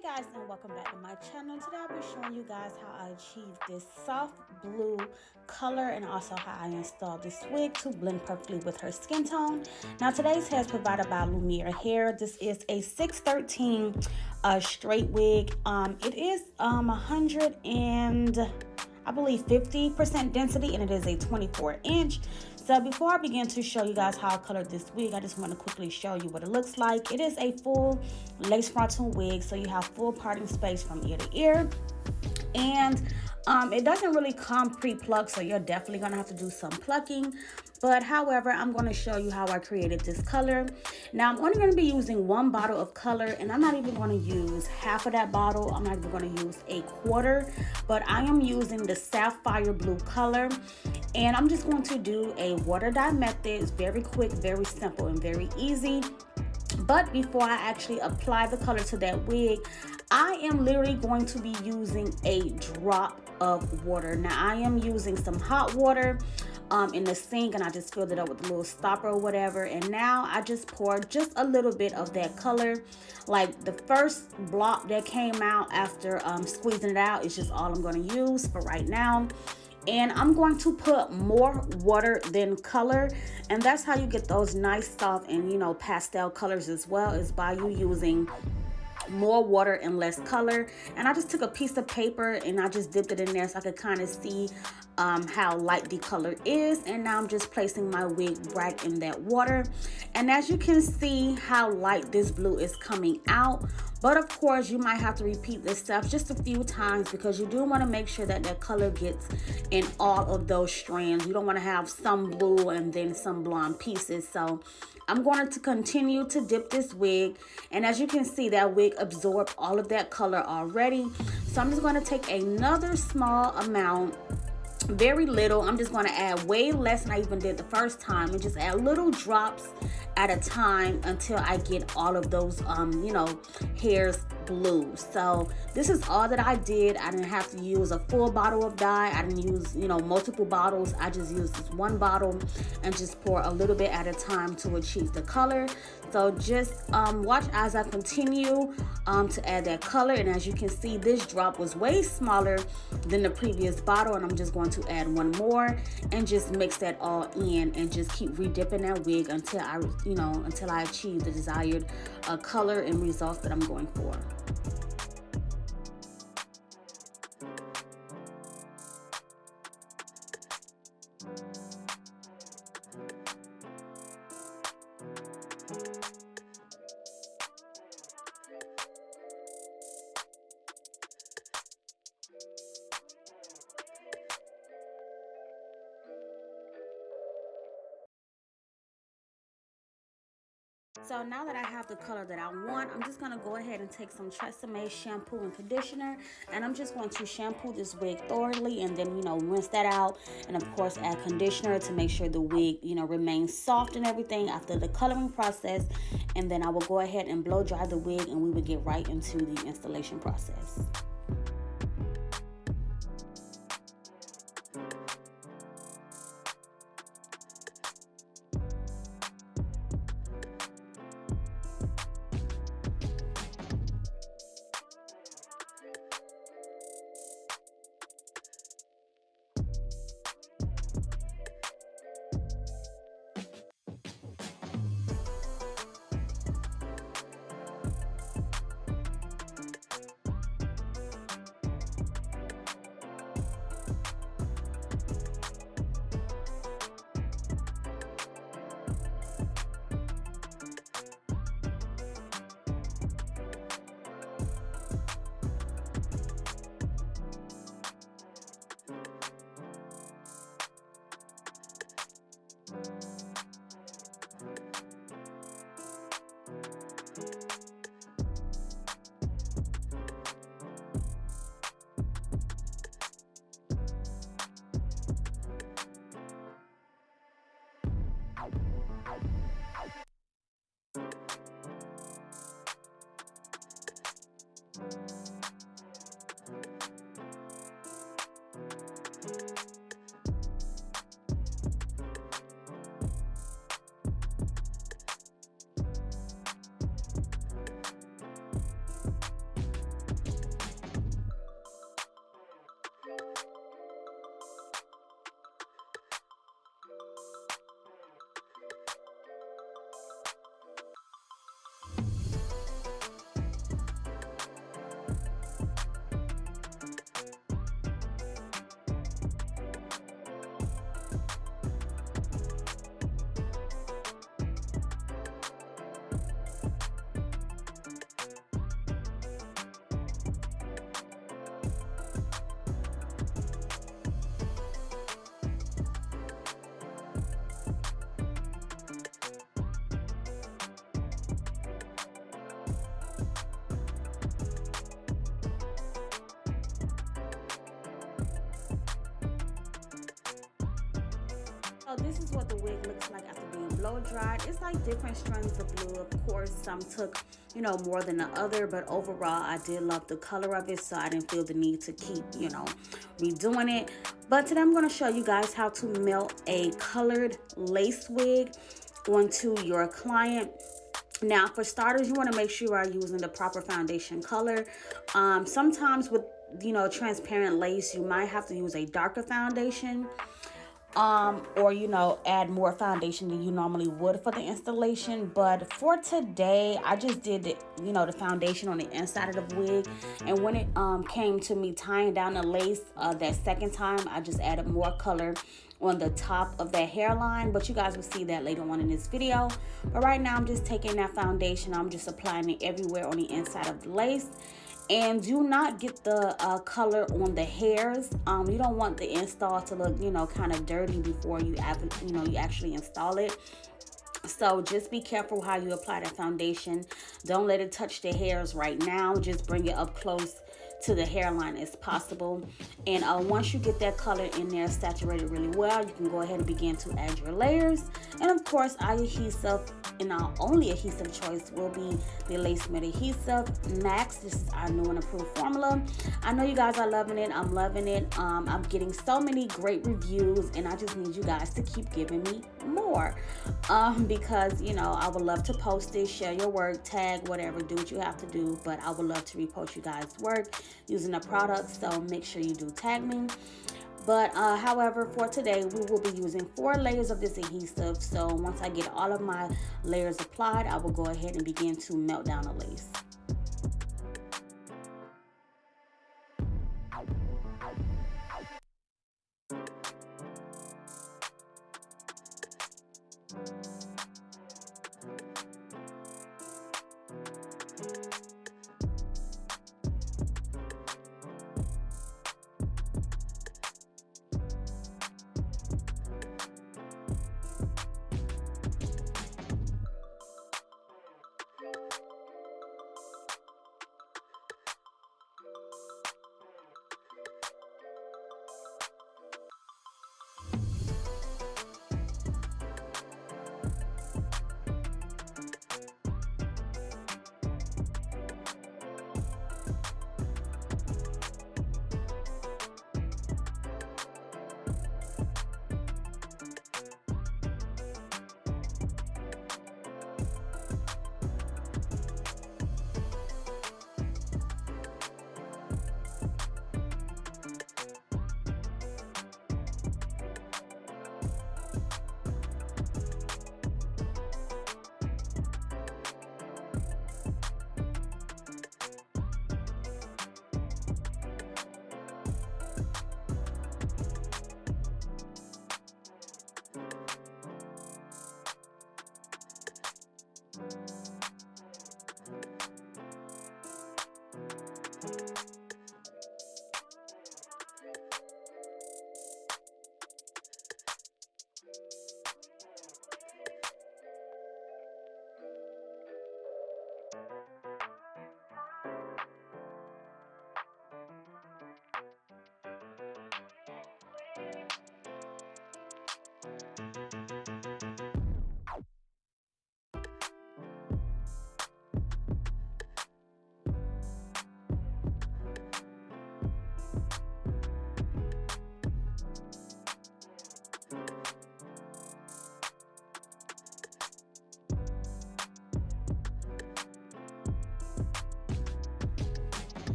Hey guys, and welcome back to my channel. Today I'll be showing you guys how I achieved this soft blue color and also how I installed this wig to blend perfectly with her skin tone. Now today's hair is provided by Lumiere Hair. This is a 613 straight wig. It is 100 and I believe 50% density, and it is a 24-inch. So before I begin to show you guys how I colored this wig, I just want to quickly show you what it looks like. It is a full lace frontal wig, so you have full parting space from ear to ear. And it doesn't really come pre-plucked, so you're definitely going to have to do some plucking. But however, I'm going to show you how I created this color. Now, I'm only going to be using one bottle of color, and I'm not even going to use half of that bottle. I'm not even going to use a quarter, but I am using the sapphire blue color. And I'm just going to do a water dye method. It's very quick, very simple, and very easy. But before I actually apply the color to that wig, I am literally going to be using a drop of water. Now, I am using some hot water in the sink, and I just filled it up with a little stopper or whatever. And now I just poured just a little bit of that color. Like the first block that came out after squeezing it out is just all I'm going to use for right now. And I'm going to put more water than color, and that's how you get those nice soft and pastel colors as well, is by you using more water and less color. And I just took a piece of paper and I just dipped it in there so I could kind of see how light the color is. And now I'm just placing my wig right in that water, and as you can see how light this blue is coming out. But of course, you might have to repeat this step just a few times because you do want to make sure that that color gets in all of those strands. You don't want to have some blue and then some blonde pieces. So I'm going to continue to dip this wig, and as you can see, that wig absorbed all of that color already. So I'm just going to take another small amount, very little. I'm just going to add way less than I even did the first time, and just add little drops at a time until I get all of those hairs blue. So this is all that I did. I didn't have to use a full bottle of dye. I didn't use multiple bottles. I just used this one bottle and just pour a little bit at a time to achieve the color. So just watch as I continue to add that color. And as you can see, this drop was way smaller than the previous bottle, and I'm just going to add one more and just mix that all in and just keep redipping that wig until I achieve the desired color and results that I'm going for. So now that I have the color that I want, I'm just going to go ahead and take some Tresemme shampoo and conditioner, and I'm just going to shampoo this wig thoroughly, and then rinse that out, and of course add conditioner to make sure the wig remains soft and everything after the coloring process. And then I will go ahead and blow dry the wig, and we will get right into the installation process. So this is what the wig looks like after being blow dried. It's like different strands of blue. Of course, some took, you know, more than the other, but overall I did love the color of it, so I didn't feel the need to keep, you know, redoing it. But today I'm going to show you guys how to melt a colored lace wig onto your client. Now, for starters, you want to make sure you are using the proper foundation color. Sometimes with, you know, transparent lace, you might have to use a darker foundation, or, you know, add more foundation than you normally would for the installation. But for today, I just did the, you know, the foundation on the inside of the wig, and when it came to me tying down the lace that second time, I just added more color on the top of that hairline, but you guys will see that later on in this video. But right now I'm just taking that foundation, I'm just applying it everywhere on the inside of the lace. And do not get the color on the hairs. You don't want the install to look, you know, kind of dirty before you actually install it. So just be careful how you apply that foundation. Don't let it touch the hairs right now. Just bring it up close to the hairline as possible. And once you get that color in there saturated really well, you can go ahead and begin to add your layers. And of course, our adhesive, and our only adhesive choice, will be the Lace Matte Adhesive Max. This is our new and approved formula. I know you guys are loving it. I'm loving it. I'm getting so many great reviews, and I just need you guys to keep giving me more, because, you know, I would love to post it, share your work, tag, whatever, do what you have to do. But I would love to repost you guys' work using the product, so make sure you do tag me. But however, for today, we will be using 4 layers of this adhesive. So once I get all of my layers applied, I will go ahead and begin to melt down the lace.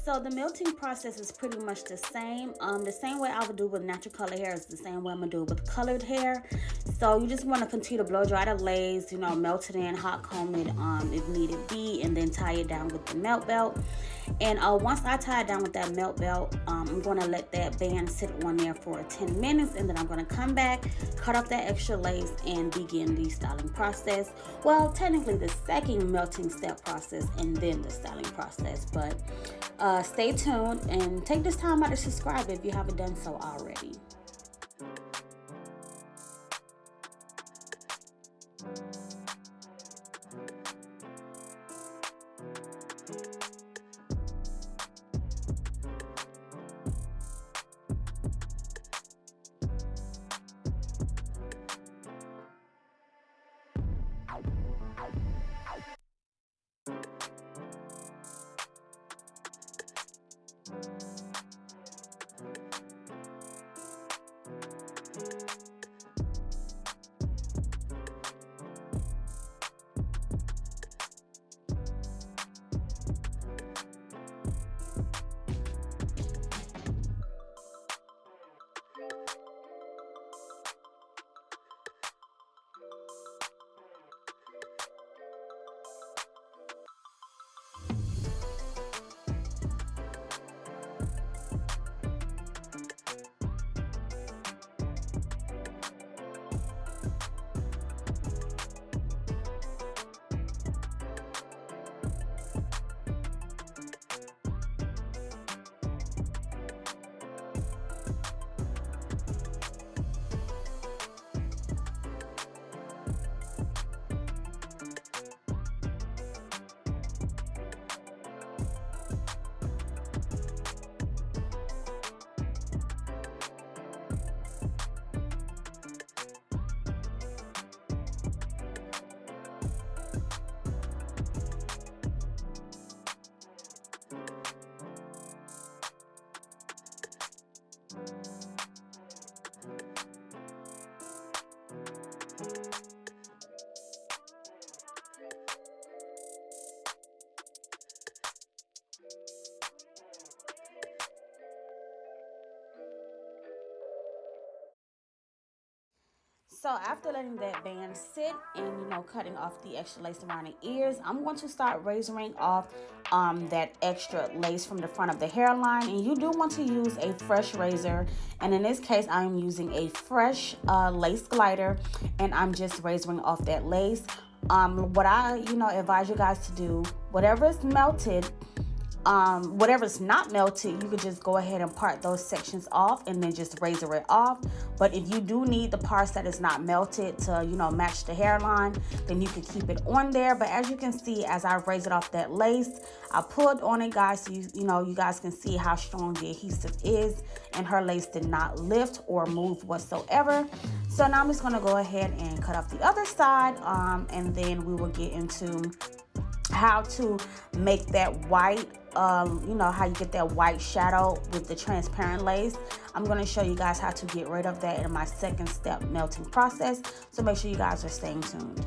So the melting process is pretty much the same. The same way I would do with natural color hair is the same way I'm gonna do it with colored hair. So you just want to continue to blow dry the lace, you know, melt it in, hot comb it if needed be, and then tie it down with the melt belt. And once I tie it down with that melt belt, I'm going to let that band sit on there for 10 minutes, and then I'm going to come back, cut off that extra lace, and begin the styling process. Well, technically the second melting step process and then the styling process, but stay tuned and take this time out to subscribe if you haven't done so already. So after letting that band sit and, you know, cutting off the extra lace around the ears, I'm going to start razoring off that extra lace from the front of the hairline. And you do want to use a fresh razor. And in this case, I'm using a fresh lace glider, and I'm just razoring off that lace. What I, advise you guys to do, whatever is melted, whatever's not melted, you could just go ahead and part those sections off and then just razor it off. But if you do need the parts that is not melted to, match the hairline, then you could keep it on there. But as you can see, as I razored off that lace, I pulled on it, guys, so you guys can see how strong the adhesive is, and her lace did not lift or move whatsoever. So now I'm just going to go ahead and cut off the other side, and then we will get into how to make that white, how you get that white shadow with the transparent lace. I'm going to show you guys how to get rid of that in my second step melting process. So make sure you guys are staying tuned.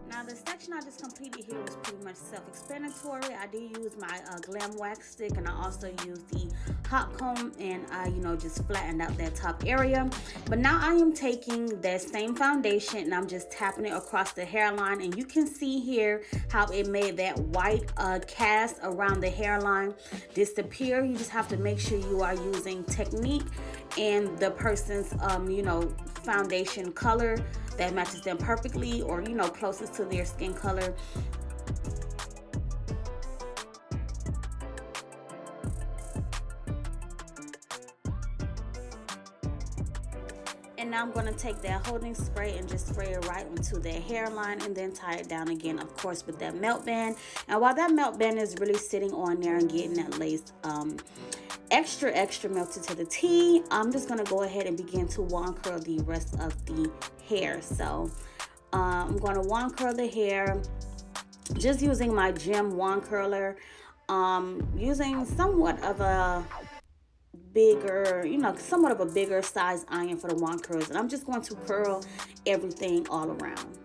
Now the section I just completed here was pretty much self-explanatory. I did use my glam wax stick, and I also used the hot comb, and I just flattened out that top area. But now I am taking that same foundation and I'm just tapping it across the hairline, and you can see here how it made that white cast around the hairline disappear. You just have to make sure you are using technique and the person's foundation color that matches them perfectly, or closest to their skin color. And now I'm going to take that holding spray and just spray it right onto their hairline, and then tie it down again, of course, with that melt band. And while that melt band is really sitting on there and getting that lace extra melted to the T, I'm just going to go ahead and begin to wand curl the rest of the hair. So I'm going to wand curl the hair just using my gem wand curler, using somewhat of a bigger size iron for the wand curls, and I'm just going to curl everything all around.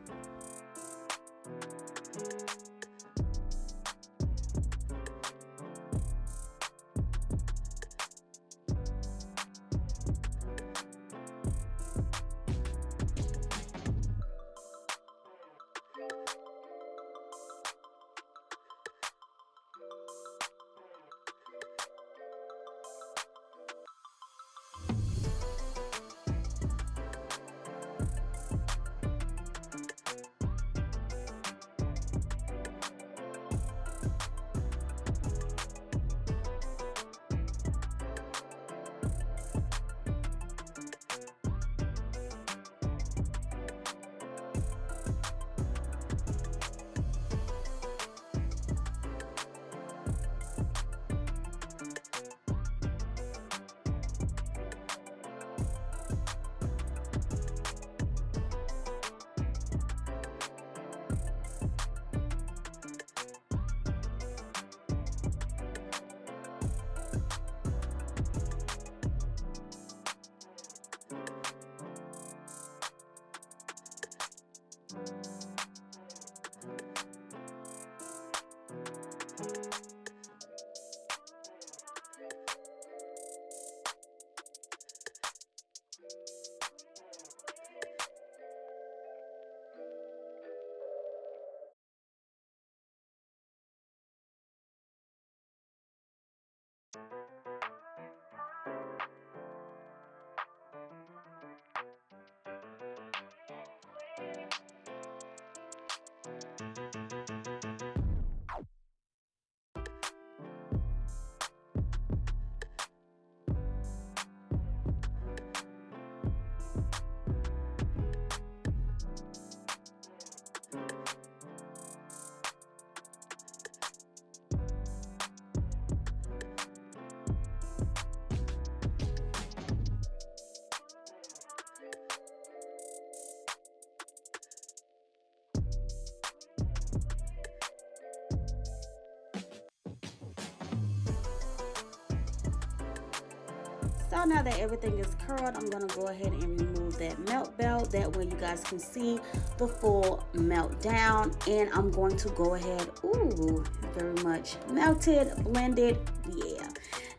So now that everything is curled, I'm going to go ahead and remove that melt belt. That way you guys can see the full melt down. And I'm going to go ahead, ooh, very much melted, blended, yeah.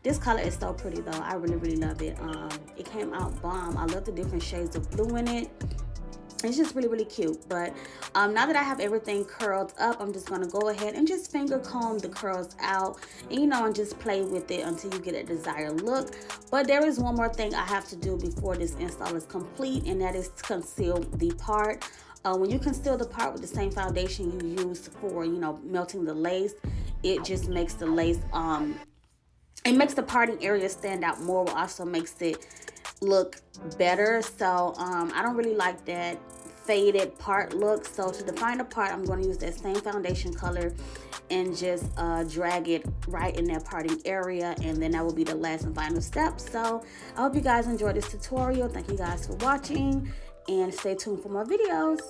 This color is so pretty though. I really love it. It came out bomb. I love the different shades of blue in it. It's just really cute. But now that I have everything curled up, I'm just going to go ahead and just finger comb the curls out, and, you know, and just play with it until you get a desired look. But there is one more thing I have to do before this install is complete, and that is to conceal the part. When you conceal the part with the same foundation you used for, you know, melting the lace, it just makes the lace, it makes the parting area stand out more, but also makes it look better. So I don't really like that faded part look. So to define the part, I'm going to use that same foundation color and just drag it right in that parting area, and then that will be the last and final step. So I hope you guys enjoyed this tutorial. Thank you guys for watching, and stay tuned for more videos.